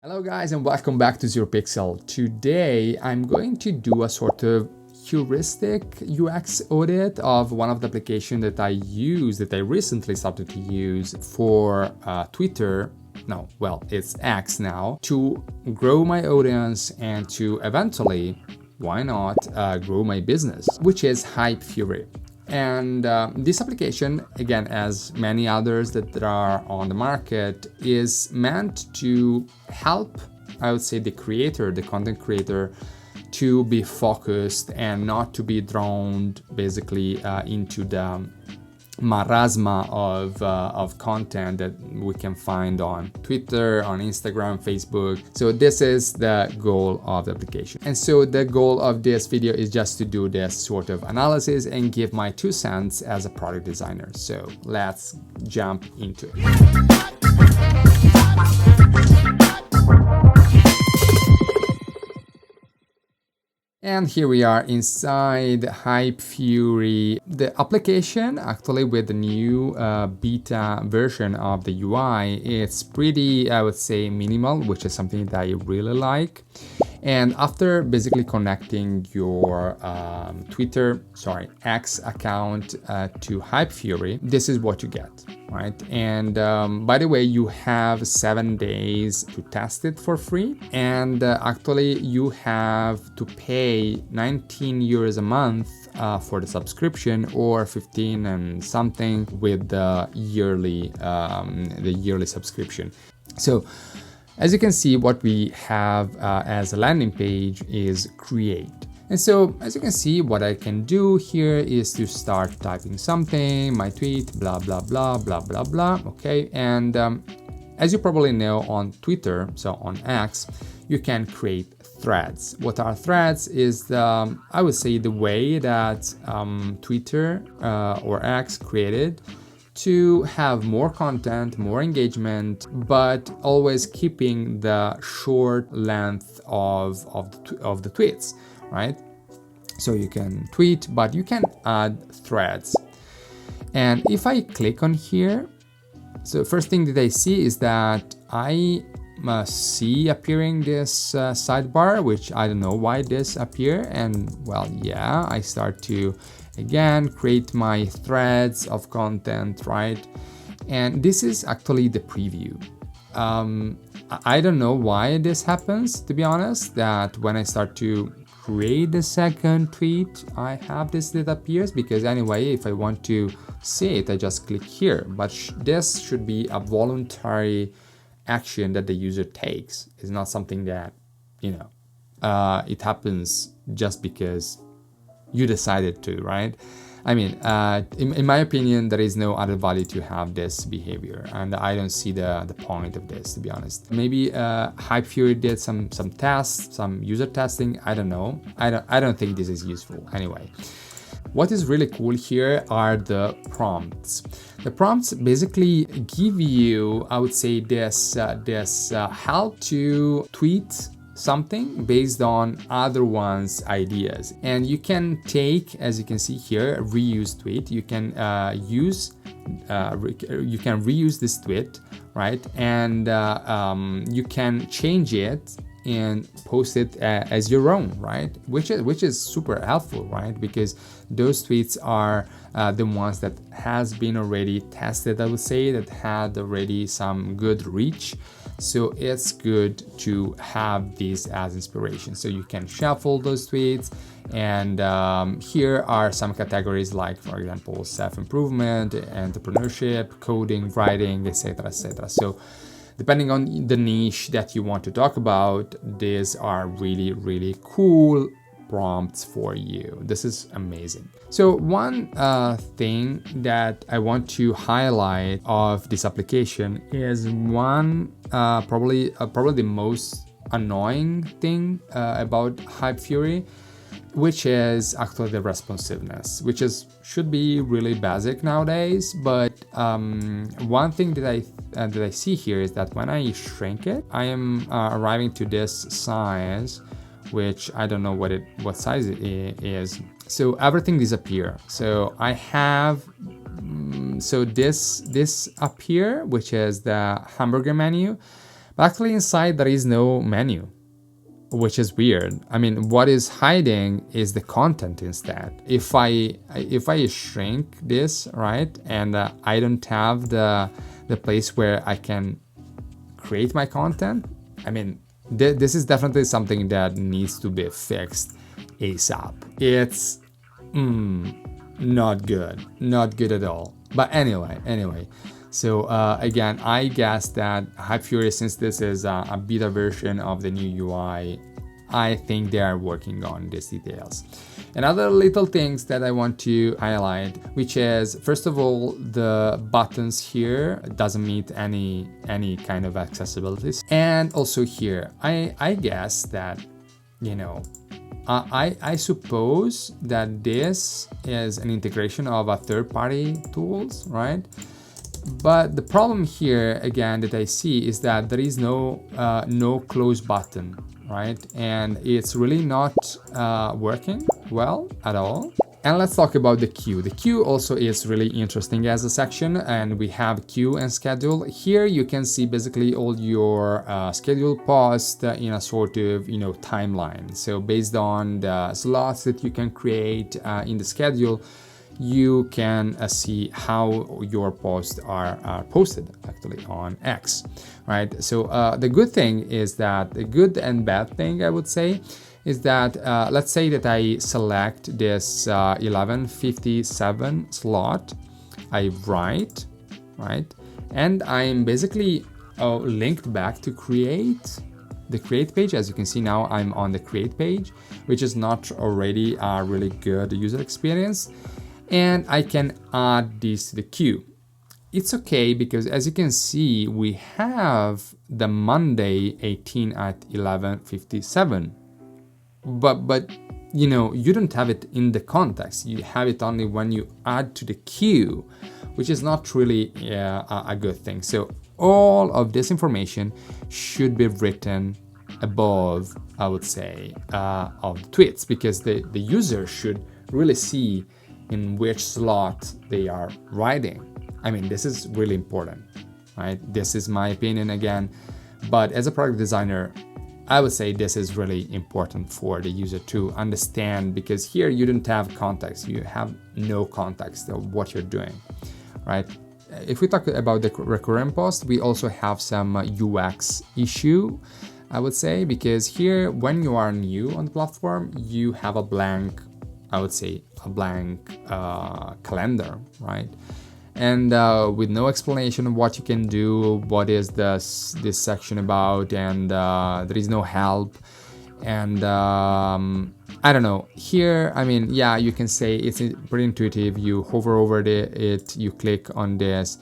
Hello guys and welcome back to Zero Pixel. Today I'm going to do a sort of heuristic UX audit of one of the applications that I recently started to use for Twitter. No, well, it's X now, to grow my audience and to eventually, why not, grow my business, which is Hypefury. And this application, again, as many others that are on the market, is meant to help, I would say, the content creator, to be focused and not to be drawn basically into the marasma of content that we can find on Twitter, on Instagram, Facebook. So this is the goal of the application. And so the goal of this video is just to do this sort of analysis and give my 2 cents as a product designer. So let's jump into it. And here we are inside Hypefury, the application actually with the new beta version of the UI. It's pretty, I would say, minimal, which is something that I really like. And after basically connecting your X account to Hypefury, this is what you get, right? And by the way, you have 7 days to test it for free. And actually, you have to pay 19 euros a month for the subscription, or 15 and something with the yearly subscription. So, as you can see, what we have as a landing page is create. And so, as you can see, what I can do here is to start typing something, my tweet, blah, blah, blah, blah, blah, blah, okay? And as you probably know on Twitter, so on X, you can create threads. What are threads is, I would say, the way that Twitter or X created to have more content, more engagement, but always keeping the short length of the tweets, right? So you can tweet, but you can add threads. And if I click on here, so first thing that I see is that I see appearing this sidebar, which I don't know why this appear. And well, yeah, I start to again create my threads of content, right? And this is actually the preview. I don't know why this happens, to be honest, that when I start to create the second tweet, I have this that appears, because anyway, if I want to see it, I just click here. But this should be a voluntary action that the user takes. It's not something that, it happens just because you decided to, right? I mean, in my opinion, there is no added value to have this behavior, and I don't see the point of this, to be honest. Maybe Hypefury did some tests, some user testing. I don't know. I don't think this is useful anyway. What is really cool here are the prompts. The prompts basically give you, I would say, this help to tweet something based on other one's ideas. And you can take, as you can see here, a reuse tweet. You can reuse this tweet, right? And you can change it and post it as your own, right? Which is super helpful, right? Because those tweets are the ones that has been already tested, I would say, that had already some good reach. So it's good to have this as inspiration. So you can shuffle those tweets, and here are some categories like, for example, self-improvement, entrepreneurship, coding, writing, etc., etc. So depending on the niche that you want to talk about, these are really, really cool prompts for you. This is amazing. So one thing that I want to highlight of this application is one probably the most annoying thing about Hypefury, which is actually the responsiveness, which should be really basic nowadays. But one thing that I see here is that when I shrink it, I am arriving to this size, which I don't know what size it is. So everything disappears. So I have this up here, which is the hamburger menu. But actually inside there is no menu, which is weird. I mean, what is hiding is the content instead. If I shrink this, right, and I don't have the place where I can create my content, I mean, this is definitely something that needs to be fixed ASAP. It's not good at all. But anyway. So again, I guess that Hypefury, since this is a beta version of the new UI, I think they are working on these details. And other little things that I want to highlight, which is, first of all, the buttons here doesn't meet any kind of accessibility. And also here, I guess that, you know, I suppose that this is an integration of a third-party tools, right? But the problem here, again, that I see is that there is no close button, right? And it's really not working well at all. And let's talk about the queue. The queue also is really interesting as a section, and we have queue and schedule. Here you can see basically all your scheduled posts in a sort of, you know, timeline. So based on the slots that you can create in the schedule, you can see how your posts are posted actually on X, right? So the good thing is that, the good and bad thing I would say, is that let's say that I select this 11:57 slot, I write, right? And I'm basically linked back to the create page. As you can see now, I'm on the create page, which is not already a really good user experience. And I can add this to the queue. It's okay, because as you can see, we have the Monday 18 at 11:57. But you know, you don't have it in the context. You have it only when you add to the queue, which is not really a good thing. So all of this information should be written above, I would say, of the tweets, because the user should really see in which slot they are writing. I mean, this is really important, right? This is my opinion again, but as a product designer, I would say this is really important for the user to understand, because here you don't have context. You have no context of what you're doing, right? If we talk about the recurrent post, we also have some UX issue, I would say, because here, when you are new on the platform, you have a blank, I would say, a blank calendar, right? And with no explanation of what you can do, what is this section about, and there is no help. And I don't know. Here, I mean, yeah, you can say it's pretty intuitive. You hover over it, you click on this.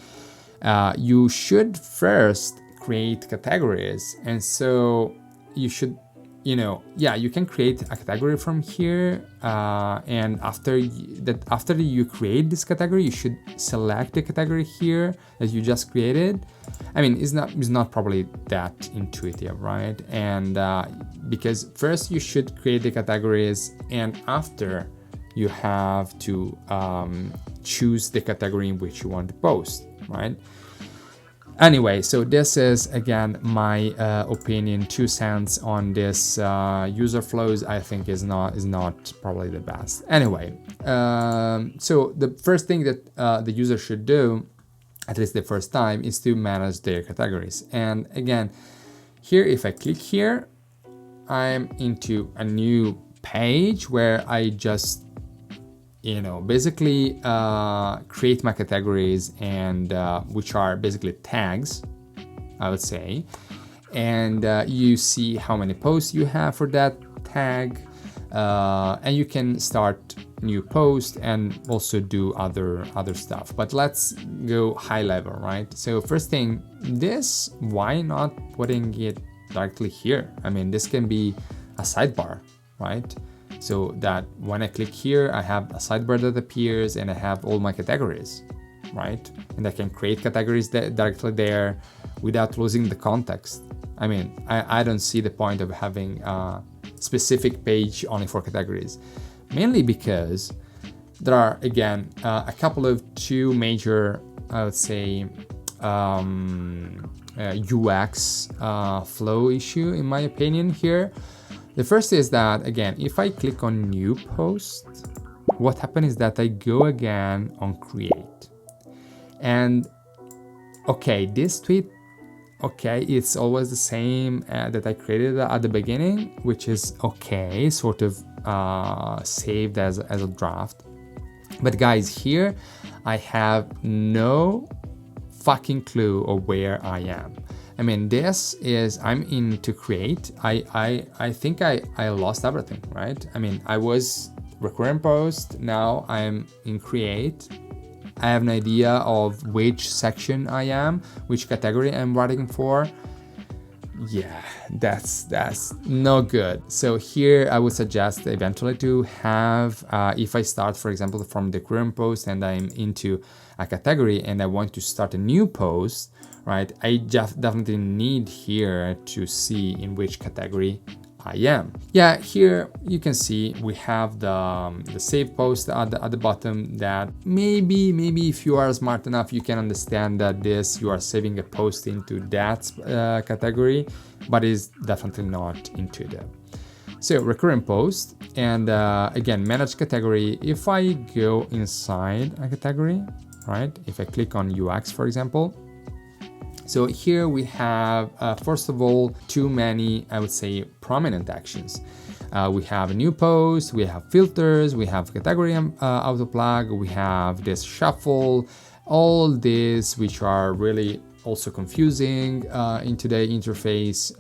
You should first create categories, and so you should, you know, yeah, you can create a category from here, and after you create this category, you should select the category here that you just created. I mean, it's not probably that intuitive, right? And because first you should create the categories, and after you have to choose the category in which you want to post, right? Anyway, so this is again my opinion, 2 cents on this user flows. I think is not probably the best. Anyway, so the first thing that the user should do, at least the first time, is to manage their categories. And again, here, if I click here, I'm into a new page where I just, you know, basically create my categories, and which are basically tags, I would say. And you see how many posts you have for that tag, and you can start new post and also do other stuff. But let's go high level, right? So first thing, this, why not putting it directly here? I mean, this can be a sidebar, right? So that when I click here, I have a sidebar that appears, and I have all my categories, right? And I can create categories directly there without losing the context. I mean, I don't see the point of having a specific page only for categories, mainly because there are, again, a couple of 2 major, I would say, UX flow issue, in my opinion here. The first is that, again, if I click on new post, what happens is that I go again on create. And okay, this tweet, okay, it's always the same that I created at the beginning, which is okay, sort of saved as a draft. But guys, here I have no fucking clue of where I am. I mean, this is, I'm in to create. I think I lost everything, right? I mean, I was recurrent post, now I'm in create. I have an idea of which section I am, which category I'm writing for. Yeah, that's no good. So here I would suggest eventually to have, if I start, for example, from the current post and I'm into a category and I want to start a new post, right? I just definitely need here to see in which category I am. Yeah, here you can see we have the save post at the bottom, that maybe if you are smart enough, you can understand that this, you are saving a post into that category, but it's definitely not intuitive. So recurrent post, and again, manage category. If I go inside a category, right? If I click on UX, for example, so here we have, first of all, too many, I would say, prominent actions. We have a new post, we have filters, we have category auto plug, we have this shuffle, all this, which are really also confusing in today's interface.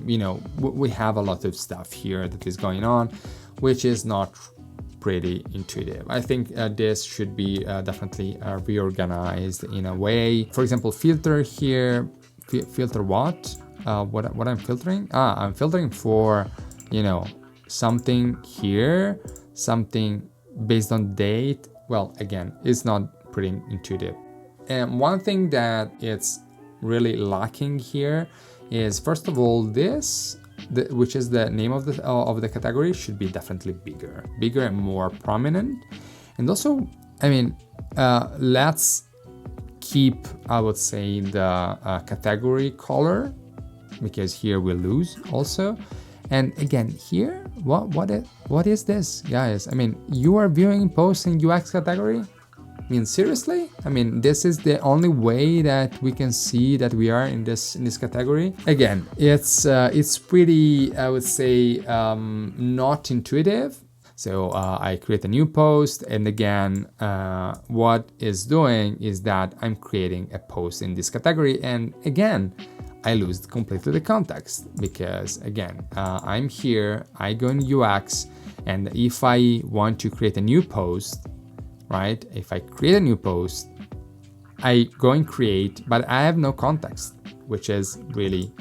You know, we have a lot of stuff here that is going on, which is not pretty intuitive. I think this should be definitely reorganized in a way. For example, filter here, filter what? What I'm filtering? I'm filtering for, you know, something here, something based on date. Well, again, it's not pretty intuitive. And one thing that it's really lacking here is, first of all, this, which is the name of the category, should be definitely bigger and more prominent. And also, I mean, let's keep, I would say, the category color, because here we lose also. And again, here, what is this, guys? I mean, you are viewing posts in UX category? I mean, seriously? I mean, this is the only way that we can see that we are in this category. Again, it's pretty, I would say, not intuitive. So I create a new post, and again, what is doing is that I'm creating a post in this category, and again, I lose completely the context, because again, I'm here, I go in UX, and if I want to create a new post, right? If I create a new post, I go and create, but I have no context, which is really,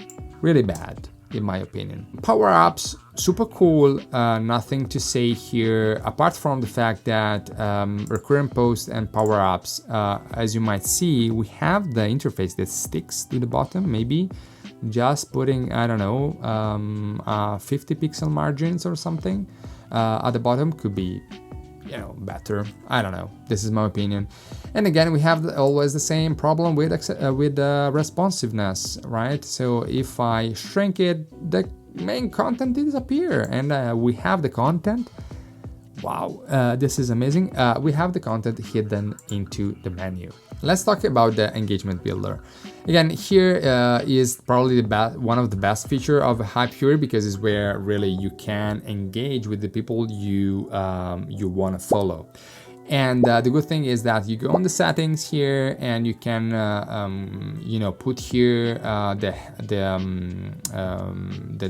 really bad, in my opinion. Power-ups, super cool, nothing to say here, apart from the fact that recurrent posts and power-ups, as you might see, we have the interface that sticks to the bottom, maybe just putting, I don't know, 50 pixel margins or something at the bottom could be, you know, better. I don't know. This is my opinion. And again, we have always the same problem with responsiveness, right? So if I shrink it, the main content disappear, and we have the content. Wow, this is amazing. We have the content hidden into the menu. Let's talk about the engagement builder. Again, here is probably one of the best features of Hypefury, because it's where really you can engage with the people you want to follow. And the good thing is that you go on the settings here, and you can you know, put here the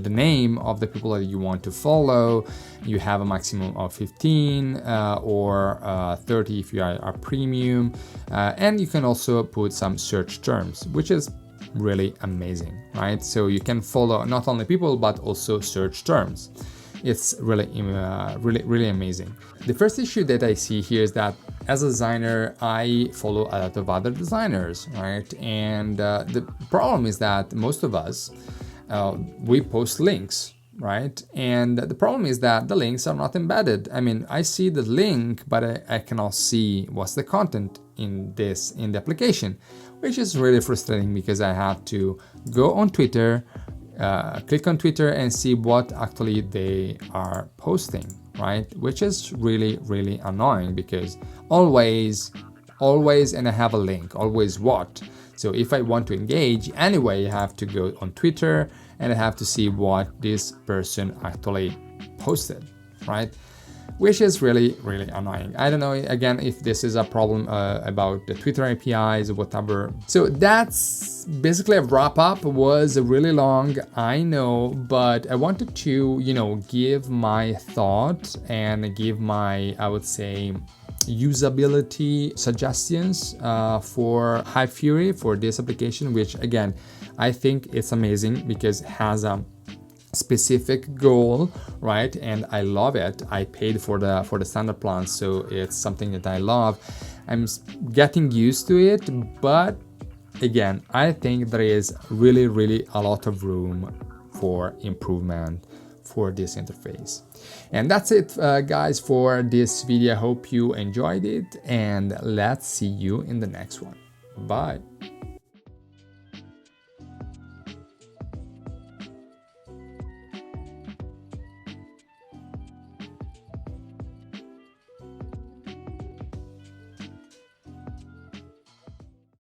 name of the people that you want to follow. You have a maximum of 15 or 30 if you are a premium, and you can also put some search terms, which is really amazing, right? So you can follow not only people but also search terms. It's really, really amazing. The first issue that I see here is that as a designer, I follow a lot of other designers, right? And the problem is that most of us, we post links, right? And the problem is that the links are not embedded. I mean, I see the link, but I cannot see what's the content in the application, which is really frustrating because I have to go on Twitter, click on Twitter and see what actually they are posting, right? Which is really, really annoying because always, and I have a link, always what? So if I want to engage anyway, I have to go on Twitter and I have to see what this person actually posted, right? Which is really, really annoying. I don't know, again, if this is a problem about the Twitter APIs or whatever. So that's basically a wrap up. It was really long, I know, but I wanted to, give my thought and give my, I would say, usability suggestions for Hypefury for this application, which again, I think it's amazing because it has a specific goal, right? And I love it. I paid for the standard plan, so it's something that I love. I'm getting used to it, but again, I think there is really, really a lot of room for improvement for this interface. And that's it, guys, for this video. I hope you enjoyed it, and let's see you in the next one. Bye.